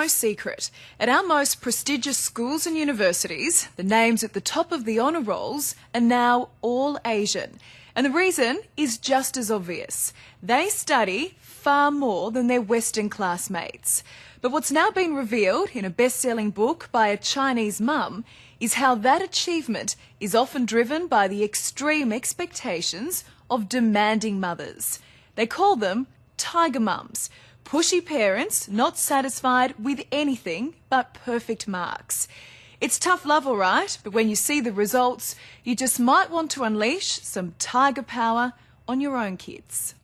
no secret. At our most prestigious schools and universities, the names at the top of the honour rolls are now all Asian. And the reason is just as obvious. They study far more than their Western classmates. But what's now been revealed in a best-selling book by a Chinese mum is how that achievement is often driven by the extreme expectations of demanding mothers. They call them tiger mums, pushy parents not satisfied with anything but perfect marks. It's tough love, all right, but when you see the results, you just might want to unleash some tiger power on your own kids.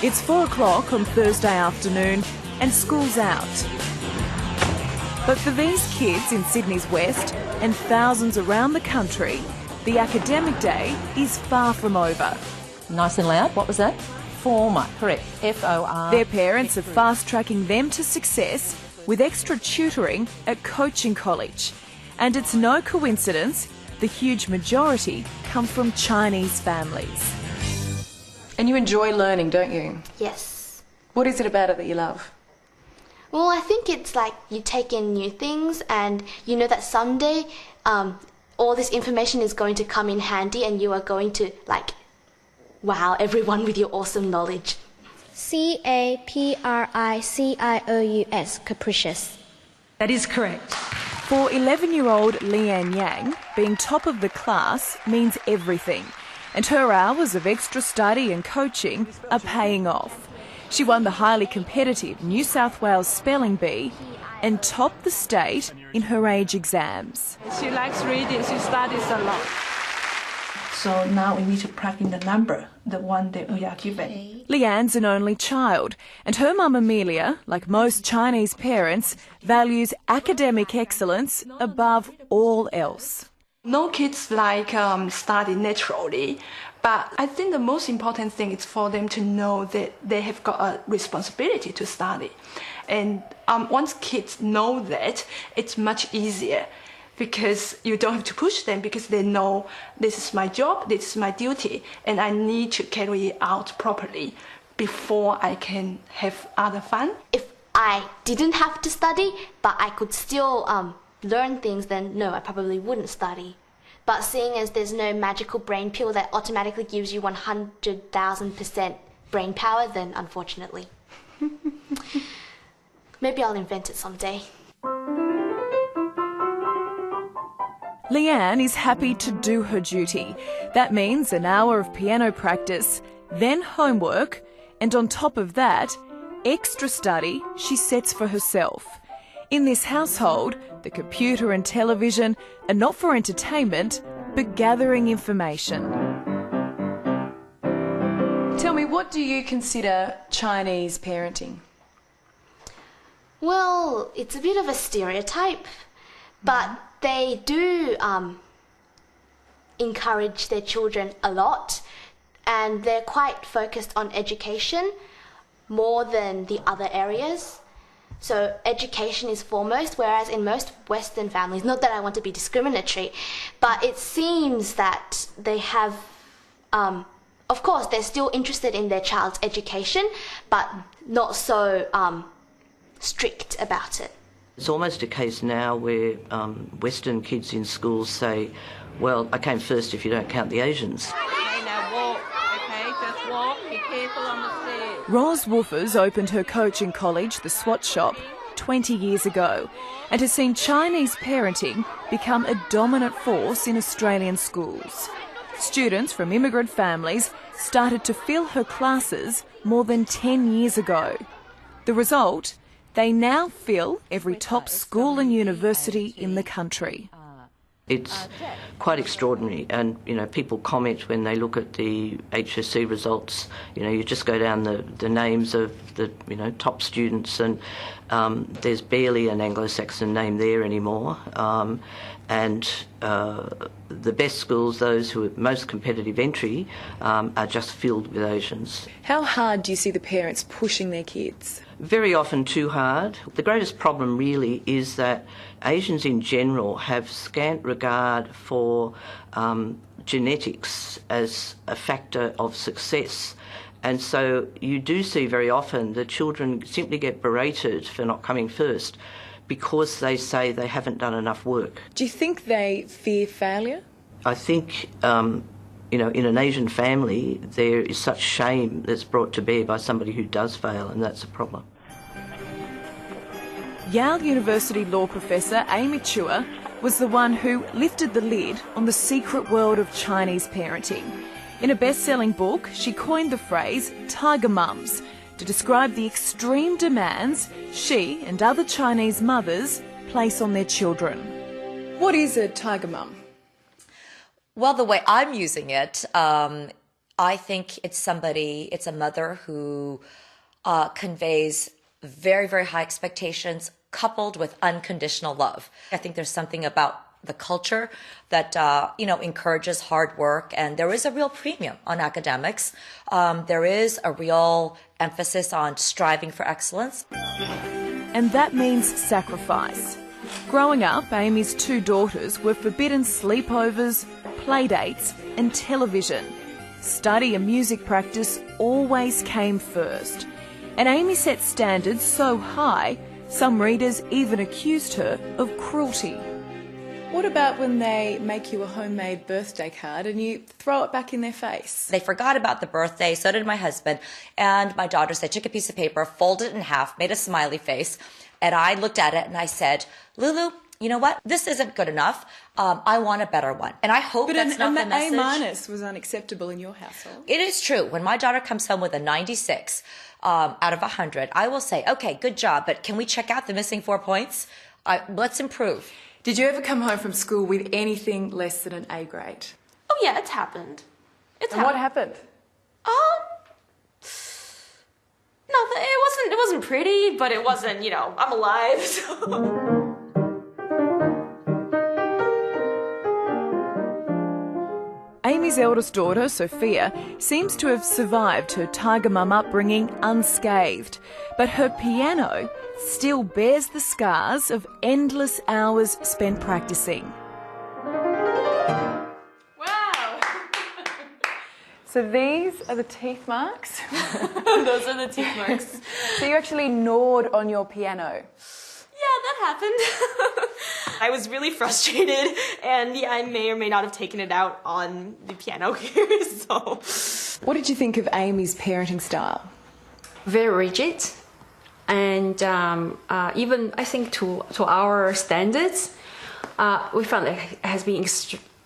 It's 4 o'clock on Thursday afternoon and school's out. But for these kids in Sydney's West and thousands around the country, the academic day is far from over. Nice and loud. What was that? Former. Correct. F-O-R. Their parents are fast-tracking them to success with extra tutoring at coaching college. And it's no coincidence the huge majority come from Chinese families. And you enjoy learning, don't you? Yes. What is it about it that you love? Well, I think it's like you take in new things and you know that someday all this information is going to come in handy and you are going to, like, wow everyone with your awesome knowledge. C-A-P-R-I-C-I-O-U-S, capricious. That is correct. For 11-year-old Leanne Yang, being top of the class means everything. And her hours of extra study and coaching are paying off. She won the highly competitive New South Wales Spelling Bee and topped the state in her age exams. She likes reading, she studies a lot. So now we need to plug in the number, the one that we are given. Leanne's an only child, and her mum Amelia, like most Chinese parents, values academic excellence above all else. No kids like study naturally, but I think the most important thing is for them to know that they have got a responsibility to study. And once kids know that, it's much easier because you don't have to push them because they know this is my job, this is my duty, and I need to carry it out properly before I can have other fun. If I didn't have to study, but I could still learn things, then no, I probably wouldn't study. But seeing as there's no magical brain pill that automatically gives you 100,000% brain power, then unfortunately. Maybe I'll invent it someday. Leanne is happy to do her duty. That means an hour of piano practice, then homework, and on top of that, extra study she sets for herself. In this household, the computer and television are not for entertainment, but gathering information. Tell me, what do you consider Chinese parenting? Well, it's a bit of a stereotype, but they do encourage their children a lot, and they're quite focused on education more than the other areas. So education is foremost, whereas in most Western families, not that I want to be discriminatory, but it seems that they have, of course, they're still interested in their child's education, but not so strict about it. It's almost a case now where Western kids in schools say, well, I came first if you don't count the Asians. Okay, now walk, okay, just walk, be careful on the stairs. Ros Woofers opened her coaching college, the SWAT Shop, 20 years ago and has seen Chinese parenting become a dominant force in Australian schools. Students from immigrant families started to fill her classes more than 10 years ago. The result? They now fill every top school and university in the country. It's quite extraordinary, and people comment when they look at the HSC results. You just go down the names of the top students, and There's barely an Anglo-Saxon name there anymore. And the best schools, those who are most competitive entry, are just filled with Asians. How hard do you see the parents pushing their kids? Very often too hard. The greatest problem really is that Asians in general have scant regard for genetics as a factor of success. And so you do see very often the children simply get berated for not coming first because they say they haven't done enough work. Do you think they fear failure? I think, in an Asian family, there is such shame that's brought to bear by somebody who does fail, and that's a problem. Yale University law professor Amy Chua was the one who lifted the lid on the secret world of Chinese parenting. In a best-selling book, she coined the phrase tiger mums to describe the extreme demands she and other Chinese mothers place on their children. What is a tiger mum? Well, the way I'm using it, I think it's a mother who conveys very, very high expectations coupled with unconditional love. I think there's something about the culture that, encourages hard work, and there is a real premium on academics. There is a real emphasis on striving for excellence. And that means sacrifice. Growing up, Amy's two daughters were forbidden sleepovers, playdates and television. Study and music practice always came first. And Amy set standards so high, some readers even accused her of cruelty. What about when they make you a homemade birthday card and you throw it back in their face? They forgot about the birthday, so did my husband, and my daughters. They took a piece of paper, folded it in half, made a smiley face, and I looked at it and I said, Lulu, you know what? This isn't good enough. I want a better one. And I hope that's not the message. But an A- was unacceptable in your household. It is true. When my daughter comes home with a 96 out of 100, I will say, okay, good job, but can we check out the missing 4 points? Let's improve. Did you ever come home from school with anything less than an A grade? Oh yeah, it's happened. What happened? Nothing. It wasn't pretty, but it wasn't, I'm alive. So. Amy's eldest daughter, Sophia, seems to have survived her tiger mum upbringing unscathed, but her piano still bears the scars of endless hours spent practicing. Wow! So these are the teeth marks? Those are the teeth marks. So you actually gnawed on your piano? Yeah, that happened. I was really frustrated, and I may or may not have taken it out on the piano here, so... What did you think of Amy's parenting style? Very rigid, and even I think to our standards, we found it has been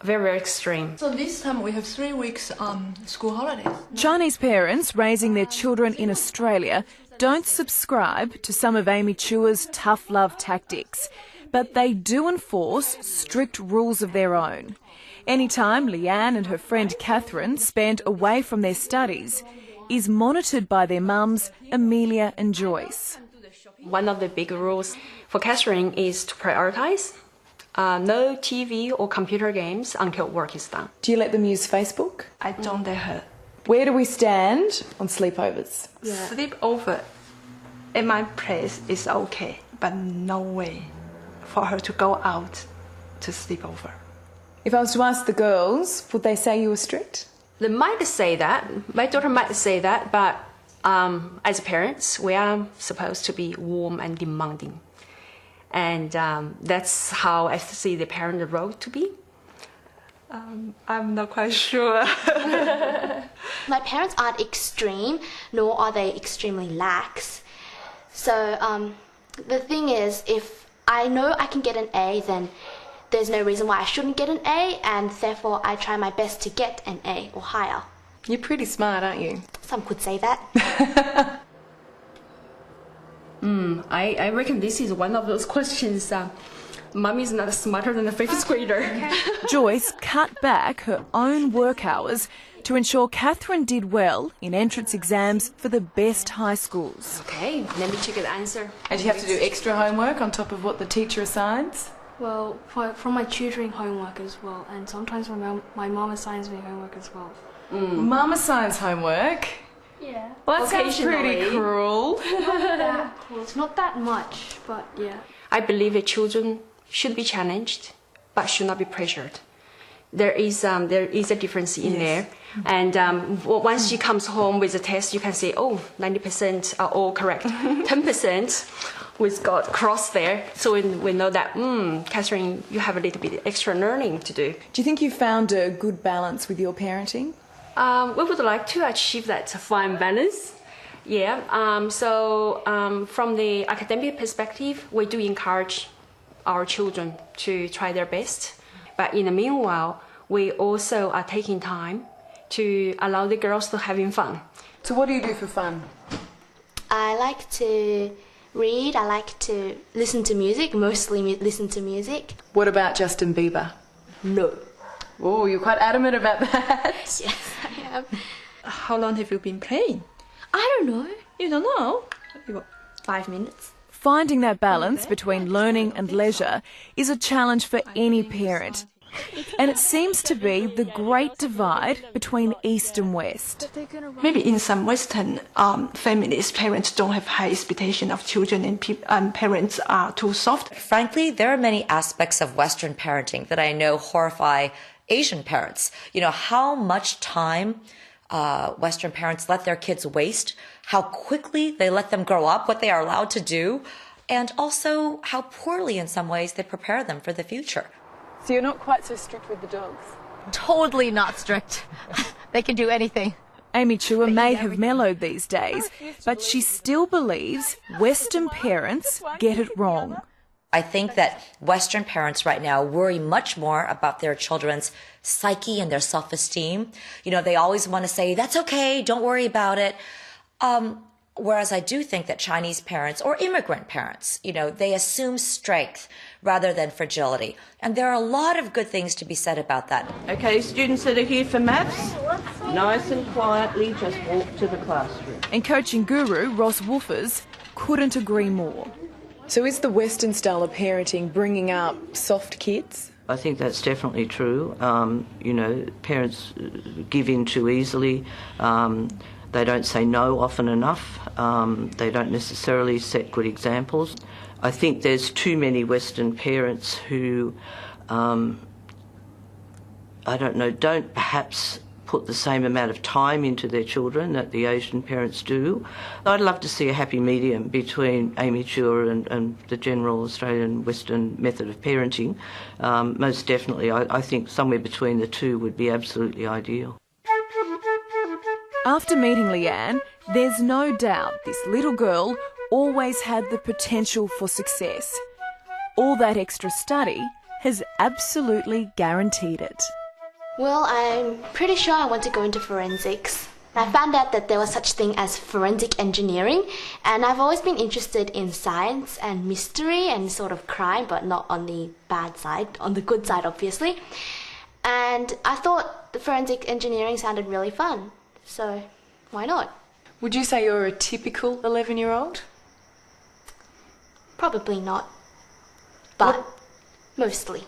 very, very extreme. So this time we have 3 weeks school holidays. Chinese parents raising their children in Australia don't subscribe to some of Amy Chua's tough love tactics, but they do enforce strict rules of their own. Anytime Leanne and her friend Catherine spend away from their studies is monitored by their mums, Amelia and Joyce. One of the big rules for Catherine is to prioritise no TV or computer games until work is done. Do you let them use Facebook? I don't let her. Where do we stand on sleepovers? Yeah. Sleep over at my place is okay, but no way for her to go out to sleep over. If I was to ask the girls, would they say you were strict? They might say that. My daughter might say that, but as parents, we are supposed to be warm and demanding. And that's how I see the parent role to be. I'm not quite sure. My parents aren't extreme, nor are they extremely lax. So the thing is, if I know I can get an A, then there's no reason why I shouldn't get an A, and therefore I try my best to get an A or higher. You're pretty smart, aren't you? Some could say that. I reckon this is one of those questions Mummy's not smarter than a fifth grader. Joyce cut back her own work hours to ensure Catherine did well in entrance exams for the best high schools. Okay, let me check the answer. And you have to do extra homework on top of what the teacher assigns? Well, from my tutoring homework as well, and sometimes my mom assigns me homework as well. Mum assigns homework? Yeah. Well, that sounds pretty cruel. Not that cool. It's not that much, but yeah. I believe that children should be challenged, but should not be pressured. There is a difference in there. And once she comes home with a test, you can say, oh, 90% are all correct. 10% we've got cross there. So we know that, Catherine, you have a little bit extra learning to do. Do you think you found a good balance with your parenting? We would like to achieve that fine balance. Yeah. From the academic perspective, we do encourage our children to try their best. But in the meanwhile, we also are taking time to allow the girls to having fun. So what do you do for fun? I like to read, I like to listen to music, mostly listen to music. What about Justin Bieber? No. Oh, you're quite adamant about that. Yes, I am. How long have you been playing? I don't know. You don't know? 5 minutes. Finding that balance between learning and leisure is a challenge for any parent. And it seems to be the great divide between East and West. Maybe in some Western families, parents don't have high expectation of children, and parents are too soft. Frankly, there are many aspects of Western parenting that I know horrify Asian parents. You know, how much time Western parents let their kids waste, how quickly they let them grow up, what they are allowed to do, and also how poorly in some ways they prepare them for the future. So you're not quite so strict with the dogs? Totally not strict. They can do anything. Amy Chua may have mellowed these days, but she still believes Western parents get it wrong. I think that Western parents right now worry much more about their children's psyche and their self-esteem. You know, they always want to say, that's okay, don't worry about it. Whereas I do think that Chinese parents or immigrant parents, you know, they assume strength rather than fragility. And there are a lot of good things to be said about that. Okay, students that are here for maths, nice and quietly just walk to the classroom. And coaching guru Ross Woofers couldn't agree more. So is the Western style of parenting bringing up soft kids? I think that's definitely true. You know, parents give in too easily. They don't say no often enough. They don't necessarily set good examples. I think there's too many Western parents who, I don't know, don't perhaps put the same amount of time into their children that the Asian parents do. I'd love to see a happy medium between Amy Chua and the general Australian Western method of parenting. Most definitely, I think somewhere between the two would be absolutely ideal. After meeting Leanne, there's no doubt this little girl always had the potential for success. All that extra study has absolutely guaranteed it. Well, I'm pretty sure I want to go into forensics. I found out that there was such thing as forensic engineering, and I've always been interested in science and mystery and sort of crime, but not on the bad side, on the good side obviously. And I thought the forensic engineering sounded really fun. So, why not? Would you say you're a typical 11-year-old? Probably not. But mostly.